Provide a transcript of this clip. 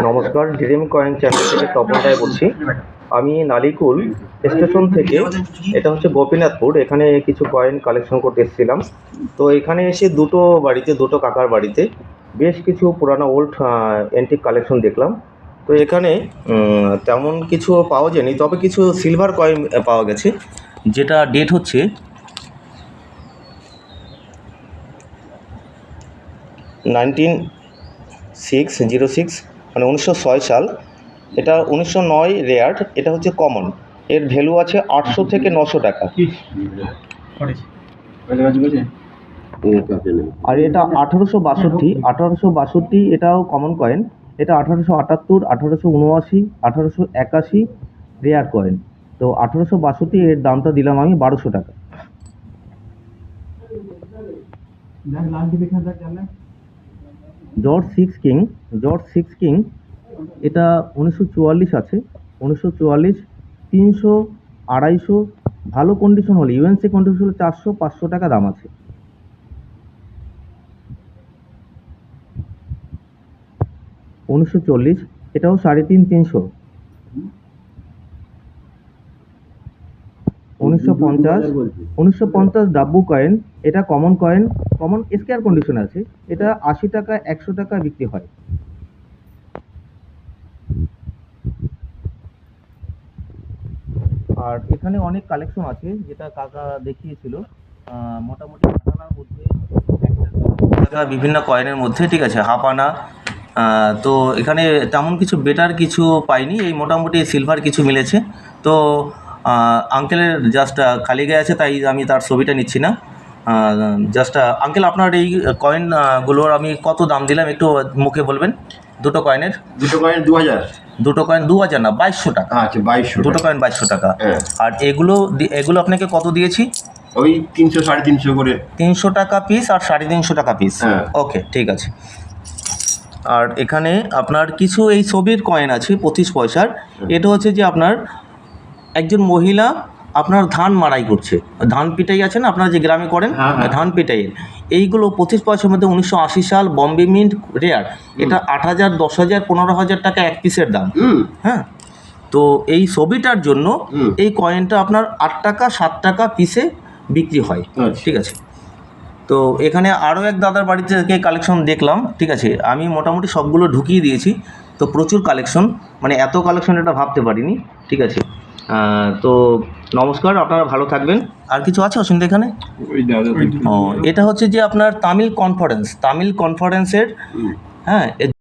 নমস্কার, dream coin channel থেকে তপন রায় বলছি। আমি নালিকুল স্টেশন থেকে, এটা হচ্ছে গোপীনাথপুর, এখানে কিছু কয়েন কালেকশন করতে এসেছিলাম। তো এখানে এসে দুটো কাকার বাড়িতে বেশ কিছু পুরানো ওল্ড অ্যান্টিক কালেকশন দেখলাম। তো এখানে তেমন কিছু পাওয়া যায়নি, তবে কিছু সিলভার কয়েন পাওয়া গেছে, যেটা ডেট হচ্ছে 1906 মানে 1906 সাল। এটা 1909 রেয়ার, এটা হচ্ছে কমন। এর ভ্যালু আছে 800 থেকে 900 টাকা। আর এটা 1862, এটাও কমন কয়েন। এটা 1878, 1879, 1881 রেয়ার কয়েন। তো 1862 এর দামটা দিলাম আমি 1200 টাকা। জর্জ সিক্স কিং, এটা 1944 আছে, 1944, 300, 250, ভালো কন্ডিশন হলে, ইউএনসি কন্ডিশন হলে 400-500 টাকা দাম আছে। $1940, এটাও 350, 1950 ডাব্বু কয়েন, এটা common coin, common square condition আছে, এটা 80 টাকা 100 টাকা বিক্রি হয়। আর এখানে অনেক কালেকশন আছে, যেটা কাকা দেখিয়েছিল, মোটামুটি আনার মধ্যে বিভিন্ন কয়েনের মধ্যে, ঠিক আছে, হাফ আনা। তো এখানে তেমন কিছু বেটার কিছু পাইনি, এই মোটামুটি সিলভার কিছু মিলেছে। তো আঙ্কেলের জাস্ট খালি গায়ে আছে, তাই আমি তার ছবিটা নিচ্ছি না। জাস্ট আঙ্কেল, আপনার এই কয়েনগুলোর আমি কত দাম দিলাম একটু মুখে বলবেন? দুটো কয়েন 2000। দুটো কয়েন 2000 না, 2200 টাকা। আচ্ছা, 2200। দুটো কয়েন 2200 টাকা। আর এগুলো আপনাকে কত দিয়েছি? ওই 300-350 করে। 300 টাকা পিস আর 350 টাকা পিস। ওকে, ঠিক আছে। আর এখানে আপনার কিছু এই ছবির কয়েন আছে 25 পয়সার। এটা হচ্ছে যে আপনার একজন মহিলা আপনার ধান মাড়াই করছে, ধান পিটাই আছে না আপনারা যে গ্রামে করেন, ধান পিটাইয়ের। এইগুলো 25 পয়সার মধ্যে 1980 সাল, বম্বে মিন্ট, রেয়ার। এটা 8000, 10000, 15000 টাকা এক পিসের দাম। হ্যাঁ, তো এই ছবিটার জন্য এই কয়েনটা আপনার 8 টাকা 7 টাকা পিসে বিক্রি হয়। ঠিক আছে। তো এখানে আরও এক দাদার বাড়িতে কালেকশন দেখলাম, ঠিক আছে, আমি মোটামুটি সবগুলো ঢুকিয়ে দিয়েছি। তো প্রচুর কালেকশন, মানে এত কালেকশন এটা ভাবতে পারিনি। ঠিক আছে, তো নমস্কার, আপনারা ভালো থাকবেন। আর কিছু আছে অসুবিধা এখানে? এটা হচ্ছে যে আপনার তামিল কনফারেন্সের, হ্যাঁ।